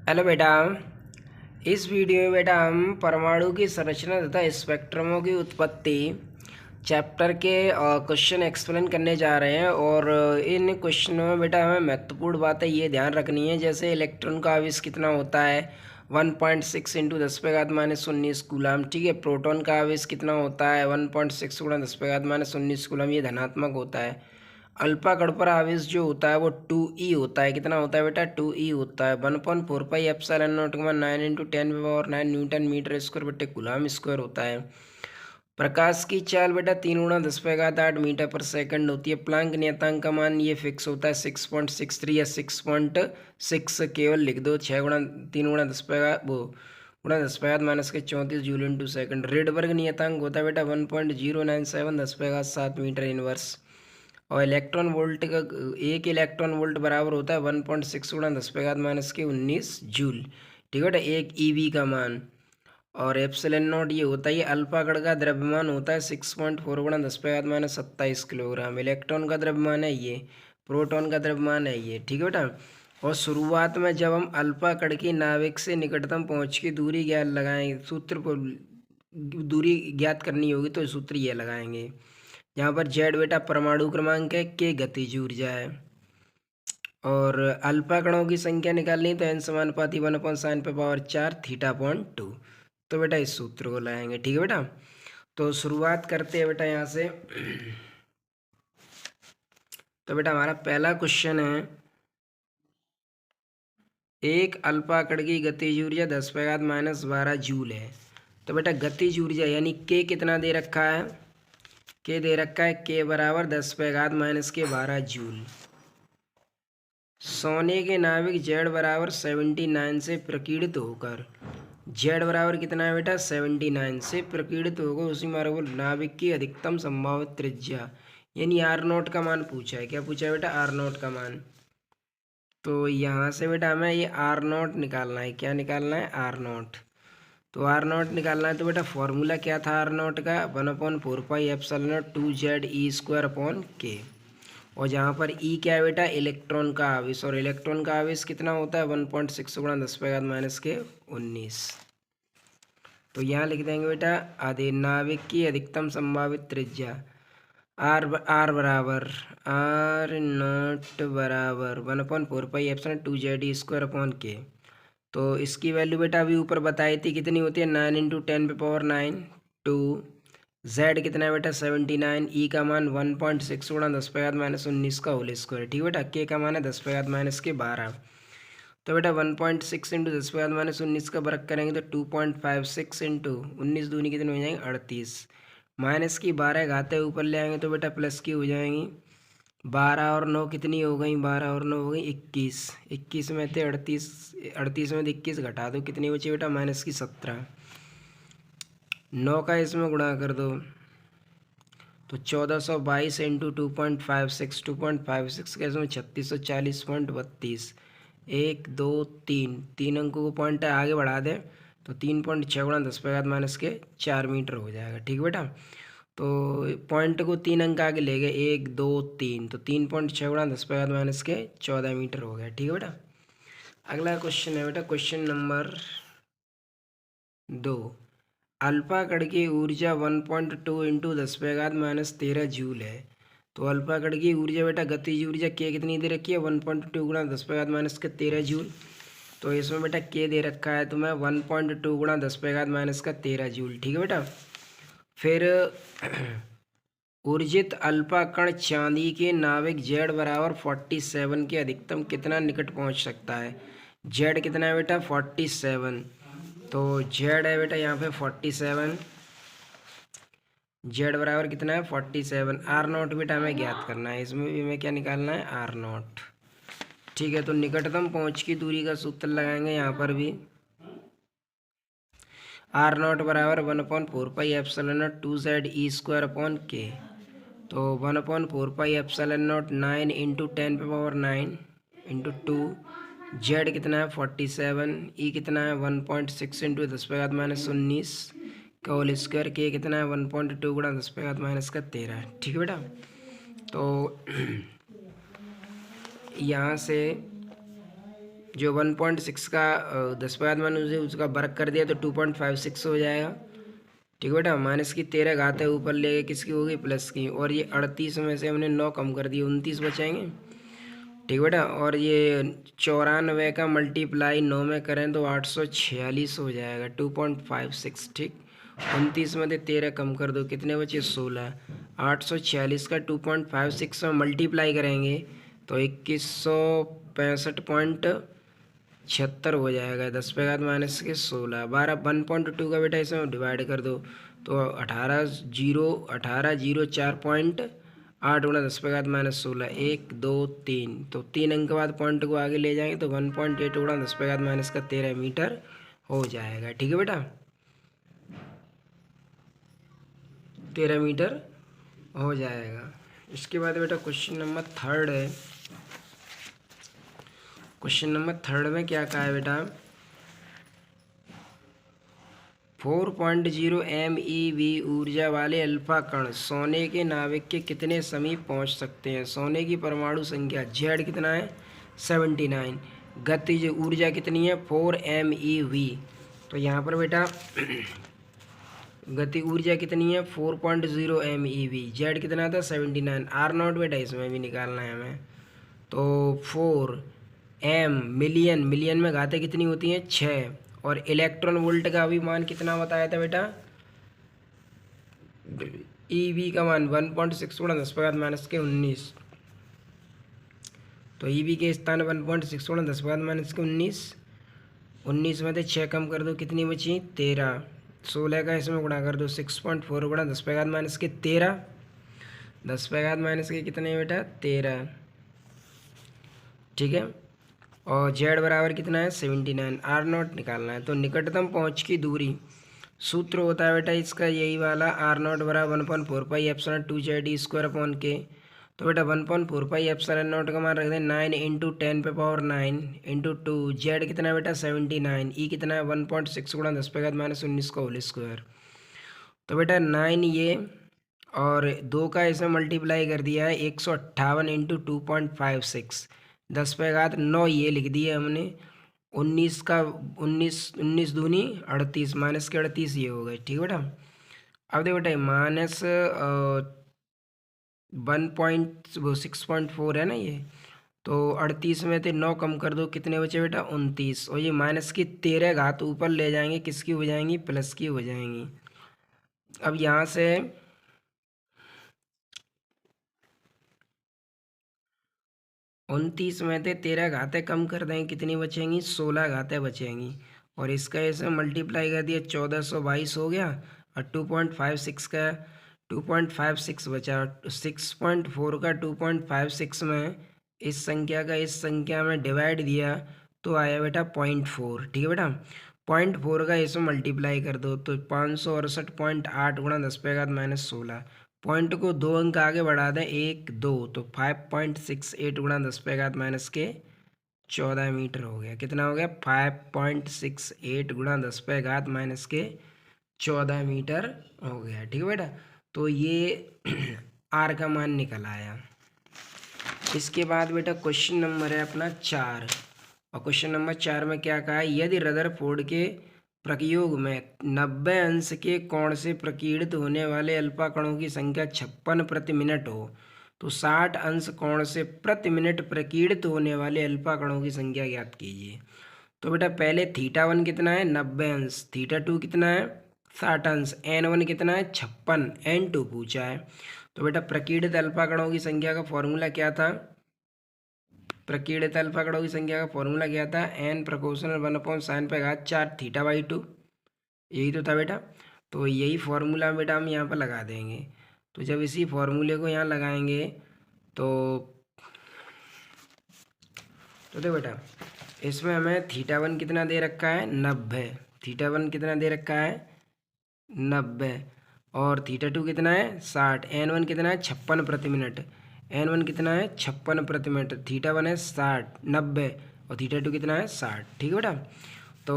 Hello बेटा। इस video में बेटा हम परमाणु की संरचना तथा स्पेक्ट्रमों की उत्पत्ति चैप्टर के क्वेश्चन एक्सप्लेन करने जा रहे हैं। और इन क्वेश्चनों में बेटा हमें महत्वपूर्ण बातें ये ध्यान रखनी है, जैसे इलेक्ट्रॉन का आवेश कितना होता है 1.6 इंटू 10⁻19 कूलम। ठीक है। प्रोटॉन का आवेश कितना होता है 1.6 गुणा 10⁻19 कूलम, ये धनात्मक होता है। अल्फा कण पर आवेश जो होता है वो 2e होता है। कितना होता है बेटा 2e होता है। 1/4 pi epsilon not 9 × 10⁻⁹ newton metre square बटे कूलम स्क्वायर होता है। प्रकाश की चाल बेटा 3 × 10⁸ मीटर पर सेकंड होती है। प्लांक नियतांक का मान ये फिक्स होता है 6.63 या 6.6। केवल लिख दो 6 × 10⁻⁻34 जूल इंटू सेकंड। रेडबर्ग नियतांक होता है बेटा 1.097 10⁻7 मीटर इनवर्स। और इलेक्ट्रॉन वोल्ट का, एक इलेक्ट्रॉन वोल्ट बराबर होता है 1.6 × 10⁻19 जूल। ठीक है बेटा, एक ईवी का मान। और एप्सिलॉन नॉट ये होता है, ये अल्फा कण का द्रव्यमान होता है 6.4 × 10⁻27 किलोग्राम। इलेक्ट्रॉन का द्रव्यमान है ये, प्रोटॉन का द्रव्यमान है ये। ठीक है बेटा। और शुरुआत में जब हम अल्फा कण की नाभिक से निकटतम पहुँच की दूरी ज्ञात लगाएंगे, सूत्र को दूरी ज्ञात करनी होगी तो सूत्र ये लगाएंगे। यहाँ पर जेड बेटा परमाणु क्रमांक है, के गतिज ऊर्जा है। और अल्फा कणों की संख्या निकालनी तो एन समानुपाती 1/sin⁴ θ/2। तो बेटा इस सूत्र को लाएंगे। ठीक है बेटा। तो शुरुआत करते हैं बेटा यहाँ से। तो बेटा हमारा पहला क्वेश्चन है, एक अल्फा कण की गतिज ऊर्जा 10⁻12 जूल है। तो बेटा गतिज ऊर्जा यानी के कितना दे रखा है, के दे रखा है के बराबर 10⁻12 जूल। सोने के नाभिक जेड बराबर 79 से प्रकीर्णित होकर, जेड बराबर कितना है बेटा 79 से प्रकीर्णित होकर उसी मार्ग पर नाभिक की अधिकतम संभावित त्रिज्या यानी आर नोट का मान पूछा है। क्या पूछा है बेटा आर नोट का मान। तो यहाँ से बेटा हमें ये आर नोट निकालना है। क्या निकालना है आर नोट। तो आर नोट निकालना है तो बेटा फॉर्मूला क्या था आर नोट का 1/4 pi epsilon not 2z² upon के। और जहाँ पर ई क्या है बेटा इलेक्ट्रॉन का आवेश, और इलेक्ट्रॉन का आवेश कितना होता है 1.6 × 10⁻⁻19। तो यहाँ लिख देंगे बेटा आधे नाभिक की अधिकतम संभावित त्रिज्या आर बराबर R0 1/4 pi epsilon 2z² upon के। तो इसकी वैल्यू बेटा अभी ऊपर बताई थी कितनी होती है 9 × 10⁻9 2। जेड कितना है बेटा 79। ई का मान 1.6 × 10⁻⁻19 का होल स्क्वायर। ठीक है बेटा। के का मान है 10⁻12। तो बेटा 1.6 × 10⁻19 का वर्ग करेंगे तो 2.56 इंटू 19 दूनी कितनी हो जाएंगे 38। माइनस की 12 घातें ऊपर ले आएंगे तो बेटा प्लस की हो जाएंगी। 12 और 9 कितनी हो गई, 12 और 9 हो गई 21। 21 में थे 38, 38 में से 21 घटा दो कितनी बची बेटा माइनस की 17। 9 का इसमें गुणा कर दो तो 1422 इंटू 2.56, 2.56 के इसमें 3640.32। 1 2 3 तीन अंकों को पॉइंट आगे बढ़ा दें तो 3.6 × 10⁻⁴ मीटर हो जाएगा। ठीक है बेटा। तो पॉइंट को 3 अंक आगे ले गए 1 2 3, तो 3.6 × 10⁻⁴ मीटर हो गया। ठीक है बेटा। अगला क्वेश्चन है बेटा क्वेश्चन नंबर 2। अल्फा कण की ऊर्जा 1.2 इंटू 10⁻13 जूल है। तो अल्फा कण की ऊर्जा बेटा गतिज ऊर्जा के कितनी दे रखी है 1.2 × 10⁻13 जूल। तो इसमें बेटा के दे रखा है तो मैं 1.2 × 10⁻13 जूल। ठीक है बेटा। फिर ऊर्जित अल्फा कण चांदी के नाभिक जेड बराबर 47 के अधिकतम कितना निकट पहुंच सकता है। जेड कितना है बेटा 47। तो जेड है बेटा यहाँ पे 47, जेड बराबर कितना है 47। आर नोट बेटा हमें ज्ञात करना है, इसमें भी हमें क्या निकालना है आर नोट। ठीक है। तो निकटतम पहुंच की दूरी का सूत्र लगाएंगे यहाँ पर भी। आर नोट बराबर 1/4 pi epsilon not 2z² upon के। तो 1/4 pi epsilon not 9 into 10⁻9 into 2। Z कितना है 47। ई कितना है 1.6 इंटू 10⁻⁻19 का होल स्क्वायर। के कितना है 1.2 × 10⁻13। ठीक है बेटा। तो यहाँ से जो 1.6 का 10⁻⁻⁰ है उसका वर्ग कर दिया तो 2.56 हो जाएगा। ठीक है बेटा, माइनस की 13 घात है, ऊपर ले गए किसकी होगी, प्लस की। और ये 38 में से हमने 9 कम कर दिए, 29 बचाएंगे। ठीक है बेटा, और ये 94 का मल्टीप्लाई 9 में करें तो 846 हो जाएगा, 2.56। ठीक, 29 में से 13 कम कर दो, कितने बचे, 16। 846 का 2.56 में मल्टीप्लाई करेंगे तो 2165.76 हो जाएगा, 10⁻⁻16। 1.2 का बेटा इसमें डिवाइड कर दो तो 18,004.8 गुणा 10⁻⁻16, 1 2 3, तो 3 अंक के बाद पॉइंट को आगे ले जाएंगे तो 1.8 गुणा 10⁻⁻13 मीटर हो जाएगा। ठीक है बेटा, 13 मीटर हो जाएगा। इसके बाद बेटा क्वेश्चन नंबर 3 है। क्वेश्चन नंबर 3 में क्या कहा है बेटा, 4.0 MeV ऊर्जा वाले अल्फा कण सोने के नाभिक के कितने समीप पहुंच सकते हैं। सोने की परमाणु संख्या Z कितना है, 79। गतिज ऊर्जा कितनी है, 4 MeV। तो यहाँ पर बेटा गति ऊर्जा कितनी है, 4.0 MeV। Z कितना था, 79। R0 बेटा इसमें भी निकालना है हमें। तो 4 M मिलियन में घातें कितनी होती हैं, 6। और इलेक्ट्रॉन वोल्ट का भी मान कितना बताया था बेटा, EV का मान 1.6 गुणा 10⁻⁻19। तो EV के स्थान 1.6 गुणा 10⁻⁻19। 19 में से 6 कम कर दो, कितनी बची, 13। 16 का इसमें गुणा कर दो, 6.4 गुणा 10⁻⁻13। 10⁻⁻के कितने बेटा, 13। ठीक है, और Z बराबर कितना है, 79। R0 निकालना है। तो निकटतम पहुंच की दूरी सूत्र होता है बेटा इसका यही वाला, R0 बराबर 1/4 पाई एप्सिलॉन 2 Z² तो बेटा 1/4 पाई एप्सिलॉन नॉट का मान रख दें 9 × 10⁹ इंटू 2। Z कितना है बेटा, 79। E कितना है, 1.6 गुणा 10⁻⁻19 का होल स्क्वायर। तो बेटा 9 ये और 2 का इसमें मल्टीप्लाई कर दिया है, 158 × 2.56, 10⁻9 ये लिख दिया हमने। 19 का 19 दूनी 38, माइनस के 38 ये हो गए। ठीक है बेटा, अब देखो बेटा माइनस 6.4 है ना ये, तो 38 में से 9 कम कर दो, कितने बचे बेटा, 29। और ये माइनस की 13 घात ऊपर ले जाएंगे, किसकी हो जाएंगी, प्लस की हो जाएंगी। अब यहाँ से 29 में से 13 घातें कम कर देंगे, कितनी बचेंगी, 16 घातें बचेंगी। और इसका ऐसे मल्टीप्लाई कर दिया, 1422 हो गया। और 2.56 का 2.56 बचा, 6.4 का 2.56 में इस संख्या का इस संख्या में डिवाइड दिया तो आया बेटा 0.4। ठीक है बेटा, 0.4 का इसमें मल्टीप्लाई कर दो तो 568.8 गुणा 10⁻⁻16। पॉइंट को 2 अंक आगे बढ़ा दें, 1 2, तो 5.68 गुणा 10⁻⁻14 मीटर हो गया। कितना हो गया, 5.68 गुणा 10⁻⁻14 मीटर हो गया। ठीक है बेटा, तो ये R का मान निकल आया। इसके बाद बेटा क्वेश्चन नंबर है अपना 4। और क्वेश्चन नंबर 4 में क्या कहा है, यदि रदरफोर्ड के प्रयोग में 90 अंश के कोण से प्रकीर्णित होने वाले अल्फा कणों की संख्या 56 प्रति मिनट हो तो 60 अंश कोण से प्रति मिनट प्रकीर्णित होने वाले अल्फा कणों की संख्या ज्ञात कीजिए। तो बेटा पहले θ1 कितना है, 90 अंश, θ2 कितना है, 60 अंश, n1 कितना है, 56, n2 पूछा है। तो बेटा प्रकीर्णित अल्फा कणों की संख्या का फॉर्मूला क्या था, प्रकीर्णित अल्फा कणों की संख्या का फॉर्मूला क्या था, n प्रोपोर्शनल 1/sin⁴ θ/2। यही तो था बेटा, तो यही फॉर्मूला बेटा हम यहाँ पर लगा देंगे। तो जब इसी फॉर्मूले को यहाँ लगाएंगे तो देखो बेटा इसमें हमें θ1 कितना दे रखा है, 90। θ1 कितना दे रखा है, 90। और θ2 कितना है, 60। n1 कितना है, 56 प्रति मिनट। n1 कितना है, 56 प्रति मिनट। θ1 है 60, 90 और θ2 कितना है, 60। ठीक है बेटा, तो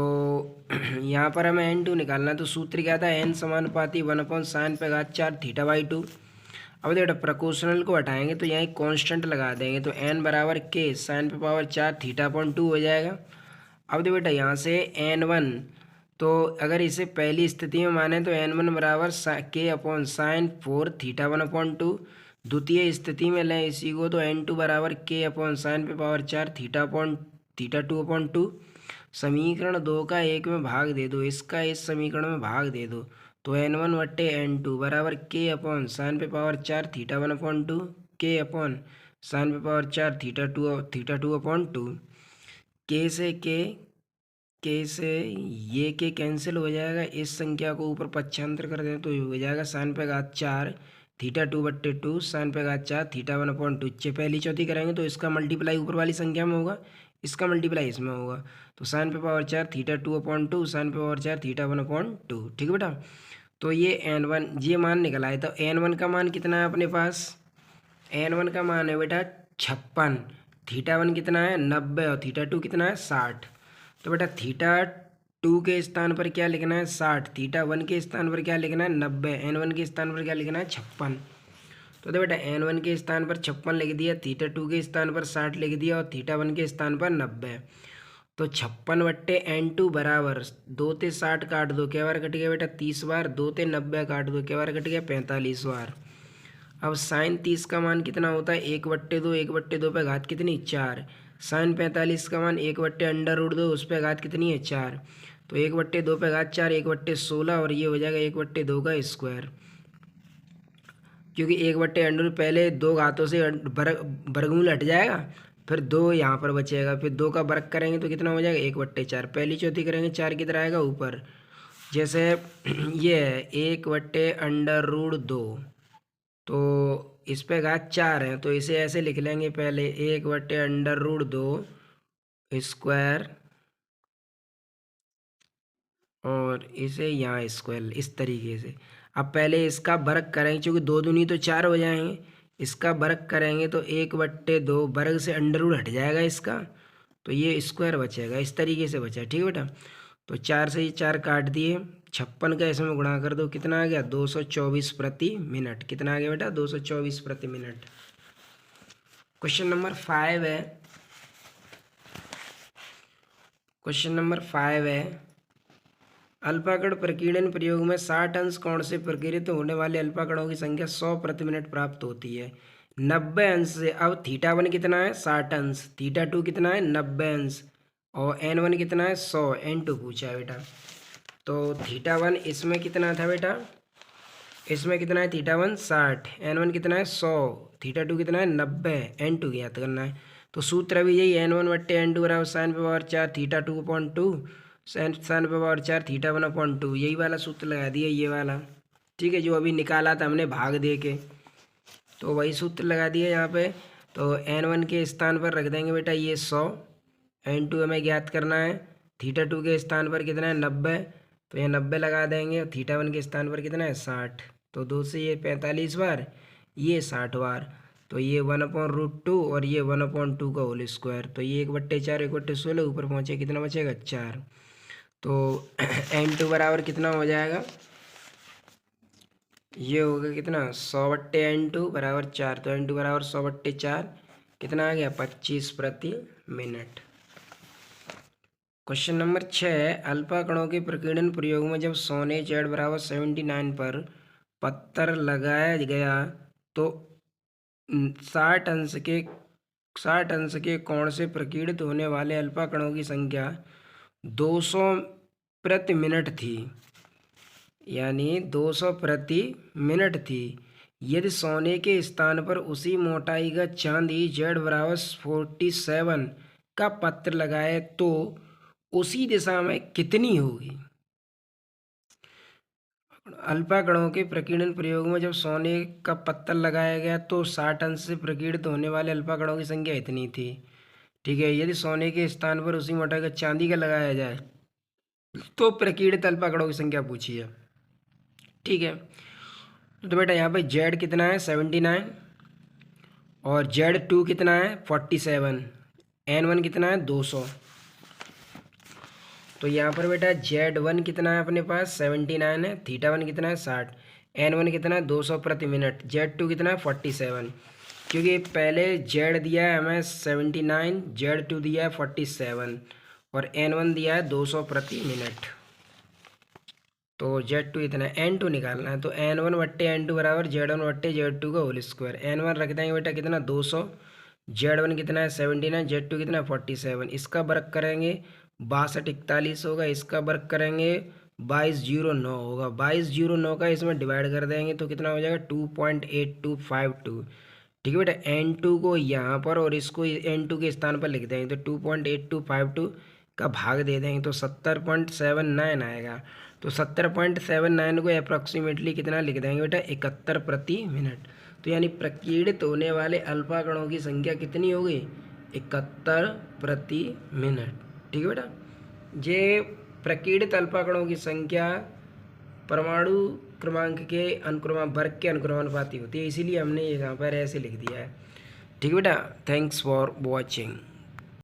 यहाँ पर हमें n2 निकालना है। तो सूत्र क्या था, n समानुपाती 1/sin⁴ θ/2। अब देखो प्रोपोर्शनल को हटाएंगे तो यहाँ एक कांस्टेंट लगा देंगे, तो n बराबर k साइन पे पावर 4 थीटा/2 हो जाएगा। अब देखो बेटा यहाँ से n1, तो अगर इसे पहली स्थिति में माने तो n1 बराबर k/sin 4 थीटा/2। द्वितीय स्थिति में लें इसी को तो n2 बराबर k/sin पे पावर 4 थीटा/2/2। समीकरण 2 का 1 में भाग दे दो, इसका इस समीकरण में भाग दे दो, तो n1/n2 बराबर k/sin पे पावर 4 थीटा/2 k/sin पे पावर 4 थीटा/2/2। के से ये के कैंसिल हो जाएगा, इस संख्या को ऊपर पक्षांतर कर दें तो ये हो जाएगा sin पे घात 4 थीटा/2/2 sin पे घात 4 थीटा/2। पहली चौथी करेंगे तो इसका मल्टीप्लाई ऊपर वाली संख्या में होगा, इसका मल्टीप्लाई इसमें होगा, तो sin पे पावर 4 थीटा/2/2 sin पे पावर 4 थीटा/2। ठीक है बेटा, तो ये n1 ये मान निकल आए। तो n1 का मान कितना है अपने पास, n1 का मान है बेटा 56, थीटा1 कितना है 90 और थीटा2 कितना है 60। तो बेटा थीटा2 के स्थान पर क्या लिखना है 60, थीटा1 के स्थान पर क्या लिखना है 90, n1 के स्थान पर क्या लिखना है 56। तो बेटा n1 के स्थान पर 56 लिख दिया, थीटा2 के स्थान पर 60 लिख दिया और थीटा1 के स्थान पर 90। तो 56/n2 बराबर 2 से 60 काट दो, क्या बार कट गया बेटा 30 बार, 2 से 90 काट दो, क्या बार कट गया 45 बार। अब साइन 30 का मान कितना होता है 1/2, 1/2 पे घात कितनी 4। साइन 45 का मान 1/√2, उस पे घात कितनी है 4, तो 1/2 पे घात 4 1/16 और ये हो जाएगा 1/2 का स्क्वायर, क्योंकि 1/√2 पहले दो घातों से वर्गमूल हट जाएगा, फिर 2 यहाँ पर बचेगा, फिर 2 का वर्ग करेंगे तो कितना हो जाएगा 1/4। पहली चौथी करेंगे 4 किधर आएगा ऊपर, जैसे ये है 1/√2, तो इस पे घात 4 है तो इसे ऐसे लिख लेंगे पहले 1/√2 स्क्वायर और इसे यहाँ स्क्वायर, इस तरीके से। अब पहले इसका वर्ग करेंगे, क्योंकि 2 दूनी तो 4 हो जाएंगे, इसका वर्ग करेंगे तो 1/2 वर्ग से अंडर रूट हट जाएगा इसका, तो ये स्क्वायर बचेगा, इस तरीके से बचा। ठीक है बेटा, तो 4 से ये 4 काट दिए, 56 का इसमें गुणा कर दो, कितना आ गया 224 प्रति मिनट। कितना आ गया बेटा 224 प्रति मिनट। क्वेश्चन नंबर 5 है, क्वेश्चन नंबर 5 है, अल्पाकण प्रकीर्णन प्रयोग में 60 अंश कोण से प्रकीर्णित होने वाले अल्पाकणों की संख्या 100 प्रति मिनट प्राप्त होती है 90 अंश से। अब थीटा1 कितना है 60 अंश, थीटा2 कितना है 90 अंश और n1 कितना है 100, n2 पूछा है बेटा। तो थीटा1 इसमें कितना था बेटा, इसमें कितना है थीटा1 60, n1 कितना है 100, थीटा2 कितना है 90, n2 ज्ञात करना है। तो सूत्र अभी यही n1/n2 बराबर साइन पे पावर 4 थीटा/2/2 साइन पे पावर 4 थीटा/1/2, यही वाला सूत्र लगा दिया ये वाला। ठीक है, जो अभी निकाला था हमने भाग दे के, तो वही सूत्र लगा दिया यहाँ पे। तो n1 के स्थान पर रख देंगे बेटा ये 100, n2 हमें ज्ञात करना है, थीटा2 के स्थान पर कितना है 90, तो ये 90 लगा देंगे, और थीटा1 के स्थान पर कितना है 60, तो 2 से ये 45 बार, ये 60 बार, तो ये 1/√2 और ये 1/2 का होल स्क्वायर, तो ये 1/4 1/16 ऊपर पहुँचे, कितना बचेगा 4। तो n2 बराबर कितना हो जाएगा, ये होगा कितना 100/n2 बराबर 4, तो n2 बराबर 100/4 कितना आ गया 25 प्रति मिनट। क्वेश्चन नंबर 6, अल्फा कणों के प्रकीर्णन प्रयोग में जब सोने Z बराबर 79 पर पत्थर लगाया गया तो 60 अंश के कोण से प्रकीर्णित होने वाले अल्फा कणों की संख्या 200 प्रति मिनट थी, यानी 200 प्रति मिनट थी। यदि सोने के स्थान पर उसी मोटाई का चांदी Z बराबर 47 का पत्थर लगाए तो उसी दिशा में कितनी होगी। अल्फा कणों के प्रकीर्णन प्रयोग में जब सोने का पत्थर लगाया गया तो 60 अंश से प्रकीर्णित होने वाले अल्फा कणों की संख्या इतनी थी। ठीक है, यदि सोने के स्थान पर उसी मोटाई का चांदी का लगाया जाए तो प्रकीर्णित अल्फा कणों की संख्या पूछी है। ठीक है, तो बेटा यहाँ पे Z कितना है 79 और Z2 कितना है 47, n1 कितना है 200। तो यहाँ पर बेटा Z1 कितना है अपने पास 79 है, थीटा1 कितना है 60, N1 कितना है 200 प्रति मिनट, Z2 कितना है 47, क्योंकि पहले Z दिया है हमें 79, Z2 दिया है 47 और N1 दिया है 200 प्रति मिनट। तो Z2 इतना है, N2 निकालना है, तो N1 बट्टे N2 बराबर Z1 बट्टे Z2 का होल स्क्वायर। N1 रख देंगे बेटा कितना 200, Z1 कितना है 79, Z2 कितना है 47, इसका वर्ग करेंगे 6241 होगा, इसका वर्ग करेंगे 2209 होगा, 2209 का इसमें डिवाइड कर देंगे तो कितना हो जाएगा 2.8252। ठीक है बेटा, N2 को यहाँ पर और इसको N2 के स्थान पर लिख देंगे तो 2.8252 का भाग दे देंगे तो 70.79 आएगा। तो 70.79 को अप्रॉक्सीमेटली कितना लिख देंगे बेटा 71 प्रति मिनट। तो यानी प्रकीर्णित होने वाले अल्फा कणों की संख्या कितनी हो गई 71 प्रति मिनट। ठीक है बेटा, ये प्रकीर्णित अल्फा कणों की संख्या परमाणु क्रमांक के अनुक्रम वर्ग के अनुक्रमानुपाती होती है, इसीलिए हमने यहाँ पर ऐसे लिख दिया है। ठीक है बेटा, थैंक्स फॉर वॉचिंग।